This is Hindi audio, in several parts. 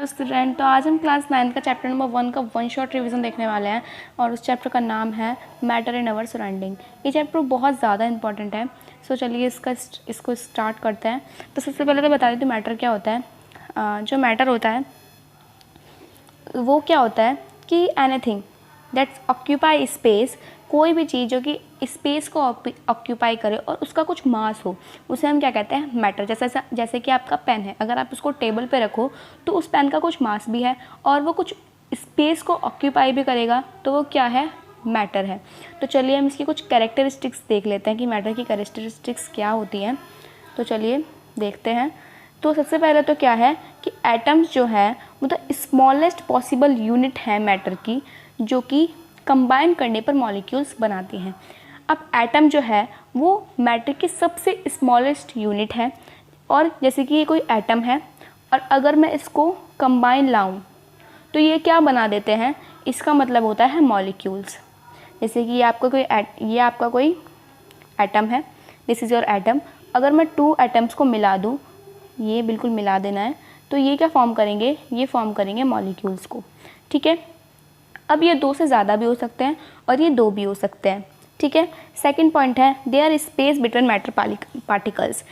स्टूडेंट, तो आज हम क्लास 9 का चैप्टर नंबर 1 का वन शॉट रिवीजन देखने वाले हैं और उस चैप्टर का नाम है मैटर इन अवर सराउंडिंग। ये चैप्टर बहुत ज़्यादा इंपॉर्टेंट है। सो चलिए इसको स्टार्ट करते हैं। तो सबसे पहले तो बता देती हूँ मैटर क्या होता है। जो मैटर होता है वो क्या होता है कि एनीथिंग दैट्स ऑक्यूपाई स्पेस, कोई भी चीज़ जो कि स्पेस को ऑक्यूपाई करे और उसका कुछ मास हो, उसे हम क्या कहते हैं, मैटर। जैसे कि आपका पेन है, अगर आप उसको टेबल पे रखो तो उस पेन का कुछ मास भी है और वो कुछ स्पेस को ऑक्यूपाई भी करेगा, तो वो क्या है, मैटर है। तो चलिए हम इसकी कुछ कैरेक्टरिस्टिक्स देख लेते हैं कि मैटर की कैरेक्टरिस्टिक्स क्या होती हैं। तो चलिए देखते हैं। तो सबसे पहले तो क्या है कि एटम्स जो है वो द स्मॉलेस्ट पॉसिबल यूनिट है मैटर की, जो कि कंबाइन करने पर मॉलिक्यूल्स बनाती हैं। अब एटम जो है वो मैटर की सबसे स्मॉलेस्ट यूनिट है, और जैसे कि ये कोई एटम है और अगर मैं इसको कंबाइन लाऊं तो ये क्या बना देते हैं, इसका मतलब होता है मॉलिक्यूल्स। जैसे कि ये आपका कोई एटम है, दिस इज़ योर एटम। अगर मैं 2 एटम्स को मिला दूं, ये बिल्कुल मिला देना है, तो ये क्या फॉर्म करेंगे, ये फॉर्म करेंगे मॉलिक्यूल्स को। ठीक है। अब ये 2 से ज़्यादा भी हो सकते हैं और ये 2 भी हो सकते हैं। ठीक है। सेकंड पॉइंट है there space between matter particles.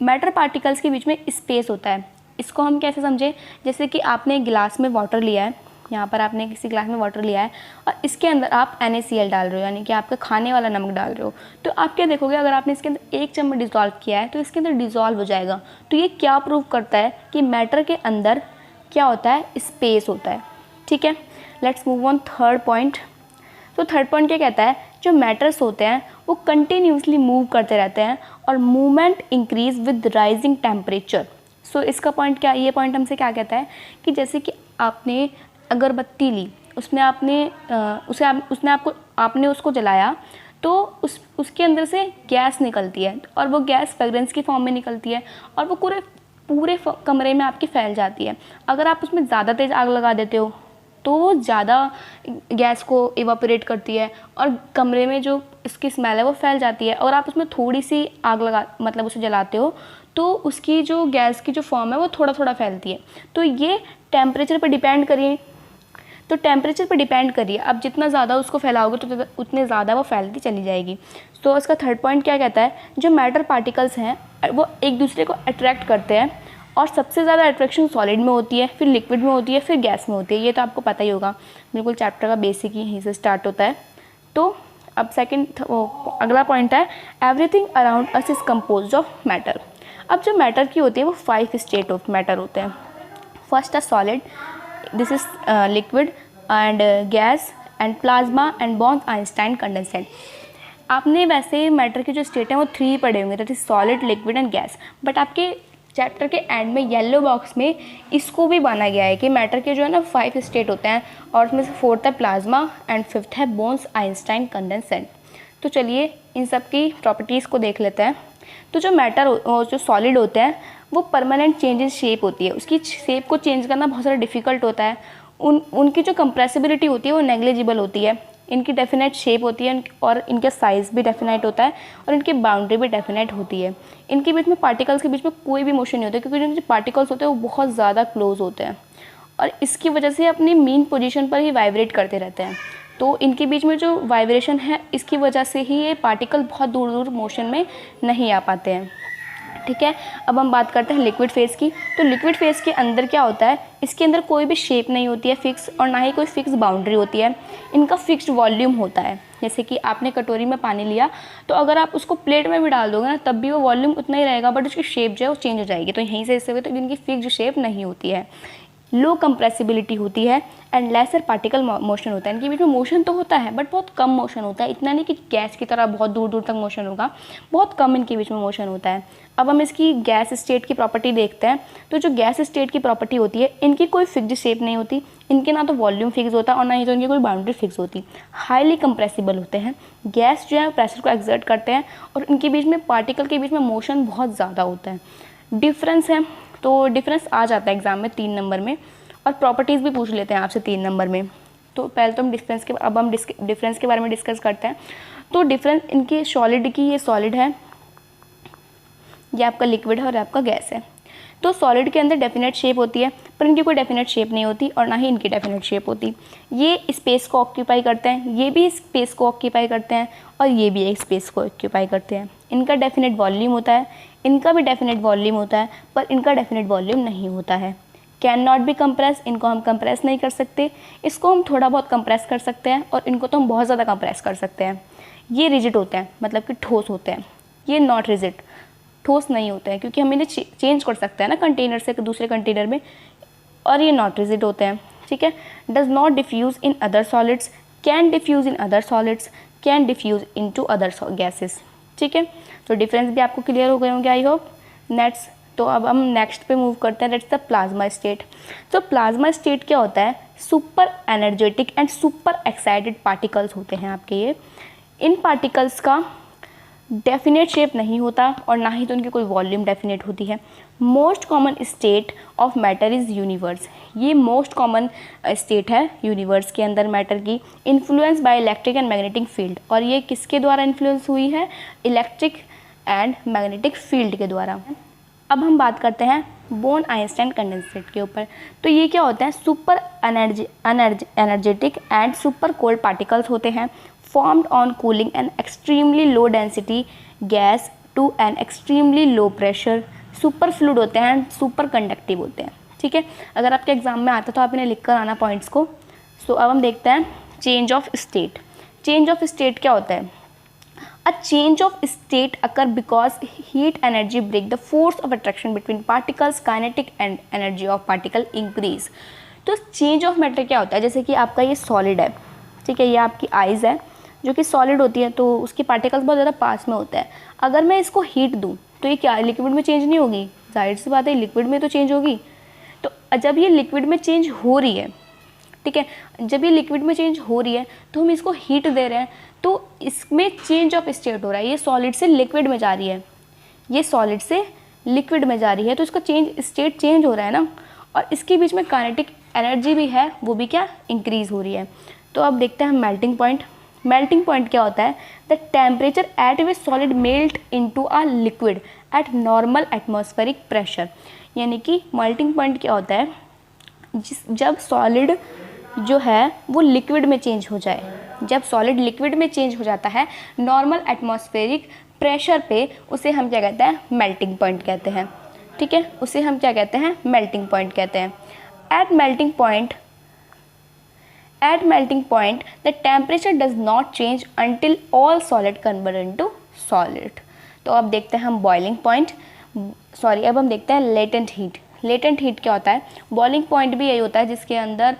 Matter particles के बीच में स्पेस होता है। इसको हम कैसे समझें, जैसे कि आपने एक गिलास में वाटर लिया है, यहाँ पर आपने किसी गिलास में वाटर लिया है और इसके अंदर आप NaCl डाल रहे हो, यानी कि आपका खाने वाला नमक डाल रहे हो। तो आप क्या देखोगे, अगर आपने इसके अंदर 1 चम्मच डिज़ोल्व किया है तो इसके अंदर डिज़ोल्व हो जाएगा। तो ये क्या प्रूव करता है कि मैटर के अंदर क्या होता है, स्पेस होता है। ठीक है। Let's move on third point. तो थर्ड पॉइंट क्या कहता है, जो मैटर्स होते हैं वो कंटिन्यूसली मूव करते रहते हैं और movement increase with rising temperature. So इसका पॉइंट क्या, ये पॉइंट हमसे क्या कहता है कि जैसे कि आपने अगरबत्ती ली, आपने उसको जलाया तो उसके अंदर से गैस निकलती है और वो गैस फ्रेगरेंस की फॉर्म में निकलती है और वो पूरे कमरे में आपकी फैल जाती है। अगर आप उसमें ज़्यादा तेज़ आग लगा देते हो तो वो ज़्यादा गैस को इवापोरेट करती है और कमरे में जो इसकी स्मेल है वो फैल जाती है। और आप उसमें थोड़ी सी आग मतलब उसे जलाते हो तो उसकी जो गैस की जो फॉर्म है वो थोड़ा थोड़ा फैलती है। तो ये टेम्परेचर पर डिपेंड करिए, तो टेम्परेचर पर डिपेंड करिए, आप जितना ज़्यादा उसको फैलाओगे तो उतने ज़्यादा वो फैलती चली जाएगी। तो इसका थर्ड पॉइंट क्या कहता है, जो मैटर पार्टिकल्स हैं वो एक दूसरे को अट्रैक्ट करते हैं और सबसे ज़्यादा अट्रैक्शन सॉलिड में होती है, फिर लिक्विड में होती है, फिर गैस में होती है। ये तो आपको पता ही होगा, बिल्कुल चैप्टर का बेसिक ही यहीं से स्टार्ट होता है। तो अब अगला पॉइंट है everything around us is composed of matter. अब जो मैटर की होती है वो 5 स्टेट ऑफ मैटर होते हैं। फर्स्ट है solid, this is liquid and gas and plasma and born Einstein condensate. आपने वैसे मैटर के जो स्टेट हैं वो 3 पढ़े होंगे, that is solid, liquid and gas. But आपके चैप्टर के एंड में येलो बॉक्स में इसको भी माना गया है कि मैटर के जो है ना 5 स्टेट होते हैं और उसमें से 4th है प्लाज्मा एंड 5th है बोन्स आइंस्टाइन कंडेंसेट। तो चलिए इन सब की प्रॉपर्टीज़ को देख लेते हैं। तो जो सॉलिड होते हैं वो परमानेंट चेंज इन शेप होती है, उसकी शेप को चेंज करना बहुत ज़्यादा डिफ़िकल्ट होता है। उनकी जो कंप्रेसिबिलिटी होती है वो नेग्लिजिबल होती है, इनकी डेफिनेट शेप होती है और इनका साइज़ भी डेफिनेट होता है और इनकी बाउंड्री भी डेफिनेट होती है। इनके बीच में पार्टिकल्स के बीच में कोई भी मोशन नहीं होता क्योंकि जो पार्टिकल्स होते हैं वो बहुत ज़्यादा क्लोज होते हैं और इसकी वजह से अपनी मीन पोजीशन पर ही वाइब्रेट करते रहते हैं। तो इनके बीच में जो वाइब्रेशन है इसकी वजह से ही ये पार्टिकल बहुत दूर दूर मोशन में नहीं आ पाते हैं। ठीक है। अब हम बात करते हैं लिक्विड फेज़ की। तो लिक्विड फेज़ के अंदर क्या होता है, इसके अंदर कोई भी शेप नहीं होती है फिक्स और ना ही कोई फिक्स बाउंड्री होती है। इनका फिक्स्ड वॉल्यूम होता है। जैसे कि आपने कटोरी में पानी लिया तो अगर आप उसको प्लेट में भी डाल दोगे ना तब भी वो वॉल्यूम उतना ही रहेगा, बट उसकी शेप जो है वो चेंज हो जाएगी। तो यहीं से इससे हुए तो इनकी फिक्स्ड शेप नहीं होती है। लो कंप्रेसिबिलिटी होती है एंड लेसर पार्टिकल मोशन होता है। इनके बीच में मोशन तो होता है बट बहुत कम मोशन होता है, इतना नहीं कि गैस की तरह बहुत दूर दूर तक मोशन होगा, बहुत कम इनके बीच में मोशन होता है। अब हम इसकी गैस स्टेट की प्रॉपर्टी देखते हैं। तो जो गैस स्टेट की प्रॉपर्टी होती है, इनकी कोई फिक्स्ड शेप नहीं होती, इनके ना तो वॉल्यूम फिक्स होता और ना ही तो इनकी कोई बाउंड्री फिक्स होती। हाईली कंप्रेसिबल होते हैं, गैस जो है प्रेशर को एक्सर्ट करते हैं और इनके बीच में पार्टिकल के बीच में मोशन बहुत ज़्यादा होता है। डिफरेंस है, तो डिफरेंस आ जाता है एग्जाम में 3 नंबर में और प्रॉपर्टीज़ भी पूछ लेते हैं आपसे 3 नंबर में। तो पहले तो हम डिफरेंस के बारे में डिस्कस करते हैं। तो डिफरेंस इनकी सॉलिड की, ये सॉलिड है, ये आपका लिक्विड है और आपका गैस है। तो सॉलिड के अंदर डेफिनेट शेप होती है, पर इनकी कोई डेफिनेट शेप नहीं होती और ना ही इनकी डेफिनेट शेप होती। ये स्पेस को ऑक्यूपाई करते हैं, ये भी स्पेस को ऑक्यूपाई करते हैं और ये भी एक स्पेस को ऑक्यूपाई करते हैं। इनका डेफिनेट वॉल्यूम होता है, इनका भी डेफिनेट वॉल्यूम होता है, पर इनका डेफिनेट वॉल्यूम नहीं होता है। कैन नॉट बी कंप्रेस, इनको हम कंप्रेस नहीं कर सकते, इसको हम थोड़ा बहुत कंप्रेस कर सकते हैं और इनको तो हम बहुत ज़्यादा कंप्रेस कर सकते हैं। ये रिजिड होते हैं, मतलब कि ठोस होते हैं। ये नॉट रिजिड, ठोस नहीं होते हैं, क्योंकि हम इन्हें चेंज कर सकते हैं ना कंटेनर से दूसरे कंटेनर में, और ये नॉट रिजिड होते हैं। ठीक है। Does not diffuse in other solids, can diffuse in other solids, can diffuse into other gases. ठीक है, तो डिफरेंस भी आपको क्लियर हो गए होंगे आई होप। नेक्स्ट, तो अब हम नेक्स्ट पे मूव करते हैं, दैट्स द प्लाज्मा स्टेट। तो प्लाज्मा स्टेट क्या होता है? Super energetic and super excited particles होते हैं आपके ये। इन पार्टिकल्स का डेफिनेट शेप नहीं होता और ना ही तो उनकी कोई वॉल्यूम डेफिनेट होती है। Most common state of matter is universe. ये मोस्ट कॉमन स्टेट है यूनिवर्स के अंदर मैटर की। Influence by electric and magnetic field, और ये किसके द्वारा इन्फ्लुएंस हुई है? इलेक्ट्रिक एंड मैग्नेटिक फील्ड के द्वारा। अब हम बात करते हैं बोन आइंस्टाइन कंडेंसेट के ऊपर। तो ये क्या होता है? Super energetic and super cold particles होते हैं, formed on cooling an extremely low density gas to an extremely low pressure। Super fluid होते हैं, सुपर कंडक्टिव होते हैं। ठीक है, अगर आपके एग्जाम में आता तो आप इन्हें लिख कर आना पॉइंट्स को। सो अब हम देखते हैं change of state. Change of state क्या होता है? A change of state occur because heat energy break the force of attraction between particles, kinetic and energy of particle increase. तो चेंज ऑफ मैटर क्या होता है? जैसे कि आपका ये सॉलिड है, ठीक है, ये आपकी आइज़ है जो कि सॉलिड होती है, तो उसकी पार्टिकल्स बहुत ज़्यादा पास में होते हैं। अगर मैं इसको हीट दूँ तो ये क्या लिक्विड में चेंज नहीं होगी? जाहिर सी बात है लिक्विड में तो चेंज होगी। तो जब ये लिक्विड में चेंज हो रही है, ठीक है, जब ये लिक्विड में चेंज हो रही है तो हम इसको हीट दे रहे हैं, तो इसमें चेंज ऑफ स्टेट हो रहा है। ये सॉलिड से लिक्विड में जा रही है, ये सॉलिड से लिक्विड में जा रही है, तो इसका स्टेट चेंज हो रहा है ना, और इसके बीच में काइनेटिक एनर्जी भी है, वो भी क्या इंक्रीज़ हो रही है। तो अब देखते हैं हम मेल्टिंग पॉइंट। मेल्टिंग पॉइंट क्या होता है? The temperature at which solid melt into a liquid at normal atmospheric pressure. यानी कि मेल्टिंग पॉइंट क्या होता है? जब सॉलिड जो है वो लिक्विड में चेंज हो जाए, जब सॉलिड लिक्विड में चेंज हो जाता है नॉर्मल एटमॉस्फेरिक प्रेशर पे, उसे हम क्या कहते हैं? मेल्टिंग पॉइंट कहते हैं। ठीक है, उसे हम क्या कहते हैं? मेल्टिंग पॉइंट कहते हैं। At melting point the temperature does not change until all solid convert into solid। तो अब देखते हैं हम बॉइलिंग पॉइंट, सॉरी अब हम देखते हैं लेटेंट हीट। लेटेंट हीट क्या होता है? बॉइलिंग पॉइंट भी यही होता है जिसके अंदर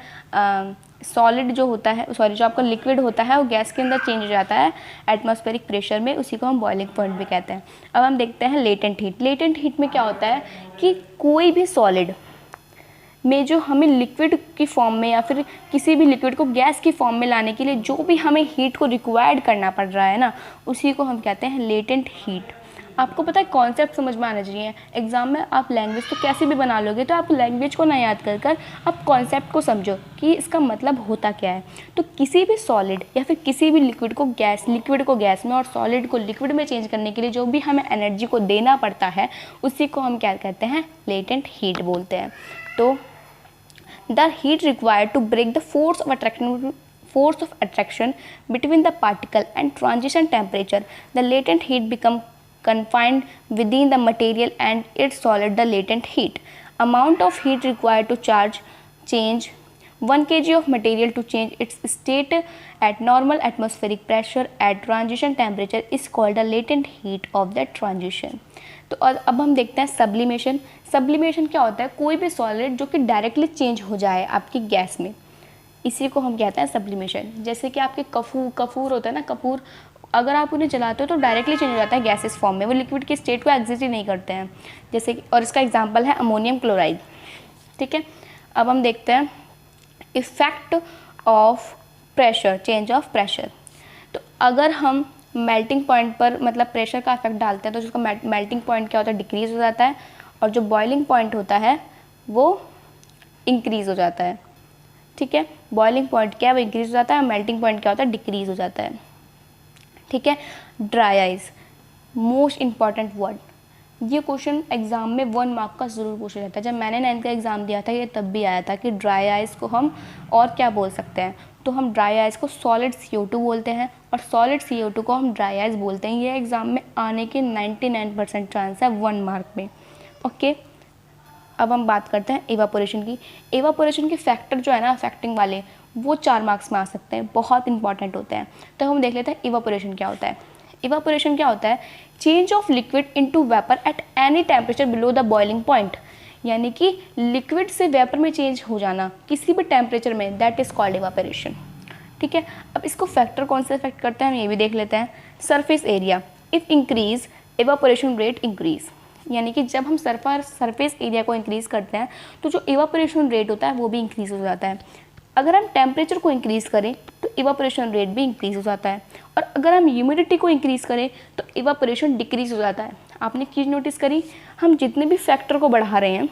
सॉलिड जो होता है, सॉरी जो आपका लिक्विड होता है वो गैस के अंदर चेंज हो जाता है एटमॉस्फेरिक प्रेशर में, उसी को हम बॉइलिंग पॉइंट भी कहते हैं। अब हम देखते हैं लेटेंट हीट। लेटेंट हीट में क्या होता है कि कोई भी सॉलिड में जो हमें लिक्विड की फॉर्म में या फिर किसी भी लिक्विड को गैस की फॉर्म में लाने के लिए जो भी हमें हीट को रिक्वायर्ड करना पड़ रहा है ना, उसी को हम कहते हैं लेटेंट हीट। आपको पता है कॉन्सेप्ट समझ में आना चाहिए। एग्जाम में आप लैंग्वेज तो कैसे भी बना लोगे, तो आप लैंग्वेज को ना याद कर कर आप कॉन्सेप्ट को समझो कि इसका मतलब होता क्या है। तो किसी भी सॉलिड या फिर किसी भी लिक्विड को गैस में और सॉलिड को लिक्विड में चेंज करने के लिए जो भी हमें एनर्जी को देना पड़ता है, उसी को हम क्या कहते हैं? लेटेंट हीट बोलते हैं। तो the heat required to break the force of attraction between the particle and transition temperature, the latent heat become confined within the material and its solid, the latent heat. Amount of heat required to change 1 kg of material to change its state at normal atmospheric pressure at transition temperature is called the latent heat of the transition। तो अब हम देखते हैं सब्लिमेशन। सब्लिमेशन क्या होता है? कोई भी सॉलिड जो कि डायरेक्टली चेंज हो जाए आपकी गैस में, इसी को हम कहते हैं सब्लिमेशन। जैसे कि आपके कपूर होता है ना, कपूर अगर आप उन्हें जलाते हो तो डायरेक्टली चेंज हो जाता है गैसेस फॉर्म में, वो लिक्विड की स्टेट को एग्जिस्ट ही नहीं करते हैं। जैसे कि, और इसका एग्जाम्पल है अमोनियम क्लोराइड। ठीक है, अब हम देखते हैं effect of pressure, change of pressure. तो अगर हम मेल्टिंग पॉइंट पर मतलब प्रेशर का इफेक्ट डालते हैं तो जिसका मेल्टिंग पॉइंट क्या होता है? डिक्रीज़ हो जाता है, और जो बॉइलिंग पॉइंट होता है वो इंक्रीज़ हो जाता है। ठीक है, बॉइलिंग पॉइंट क्या है? वो इंक्रीज़ हो जाता है, मेल्टिंग पॉइंट क्या होता है? डिक्रीज़ हो जाता है। ठीक है, dry eyes, most important word. ये क्वेश्चन एग्ज़ाम में 1 मार्क का ज़रूर पूछा जाता है। जब मैंने 9th का एग्ज़ाम दिया था ये तब भी आया था कि ड्राई आइज़ को हम और क्या बोल सकते हैं, तो हम ड्राई आइज़ को सॉलिड CO2 बोलते हैं और सॉलिड CO2 को हम ड्राई आइज़ बोलते हैं। ये एग्ज़ाम में आने के 99% चांस है 1 मार्क में। ओके, अब हम बात करते हैं इवापोरेशन की। इवापोरेशन के फैक्टर जो है ना अफेक्टिंग वाले, वो 4 मार्क्स में आ सकते हैं, बहुत इंपॉर्टेंट होते हैं। तो हम देख लेते हैं इवापोरेशन क्या होता है। इवापोरेशन क्या होता है? Change of liquid into vapour at any temperature below the boiling point, यानी कि लिक्विड से वेपर में चेंज हो जाना किसी भी टेम्परेचर में, दैट इज़ कॉल्ड इवापोरेशन। ठीक है, अब इसको फैक्टर कौन से इफेक्ट करते हैं हम ये भी देख लेते हैं। Surface area, if increase evaporation rate increase, यानी कि जब हम सरफेस एरिया को इंक्रीज़ करते हैं तो जो इवापोरेशन रेट होता है वो भी इंक्रीज़ हो जाता है। अगर हम टेम्परेचर को इंक्रीज़ करें तो इवापोरेशन रेट भी इंक्रीज़ हो जाता है, और अगर हम ह्यूमिडिटी को इंक्रीज़ करें तो इवापोरेशन डिक्रीज़ हो जाता है। आपने चीज़ नोटिस करी, हम जितने भी फैक्टर को बढ़ा रहे हैं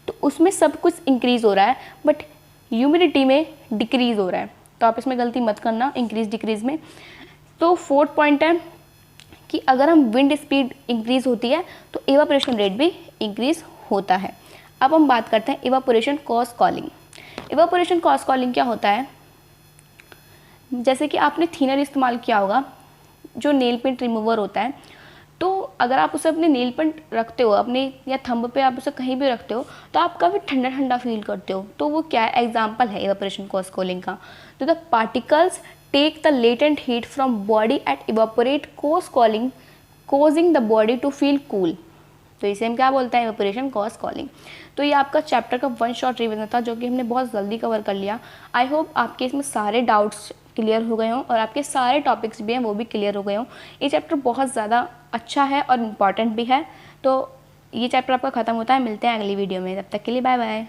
तो उसमें सब कुछ इंक्रीज़ हो रहा है, बट ह्यूमिडिटी में डिक्रीज़ हो रहा है। तो आप इसमें गलती मत करना इंक्रीज़ डिक्रीज़ में। तो 4th पॉइंट है कि अगर हम विंड स्पीड इंक्रीज़ होती है तो इवापोरेशन रेट भी इंक्रीज़ होता है। अब हम बात करते हैं evaporation cause calling. Evaporation cause calling क्या होता है? जैसे कि आपने थिनर इस्तेमाल किया होगा, जो नेल पेंट रिमूवर होता है, तो अगर आप उसे अपने नेल पेंट रखते हो अपने या थंब पे, आप उसे कहीं भी रखते हो तो आप काफ़ी ठंडा ठंडा फील करते हो। तो वो क्या है? एग्जाम्पल है इवापोरेशन कॉज कॉलिंग का। तो the particles take the latent heat from body at evaporate cause cooling causing the body to feel cool. तो इसे हम क्या बोलते हैं? Evaporation cause cooling. तो ये आपका चैप्टर का 1 शॉर्ट रिवीजन था जो कि हमने बहुत जल्दी कवर कर लिया। आई होप आपके इसमें सारे डाउट्स क्लियर हो गए हों और आपके सारे टॉपिक्स भी हैं वो भी क्लियर हो गए हों। ये चैप्टर बहुत ज़्यादा अच्छा है और इम्पॉर्टेंट भी है। तो ये चैप्टर आपका ख़त्म होता है, मिलते हैं अगली वीडियो में, तब तक के लिए बाय बाय।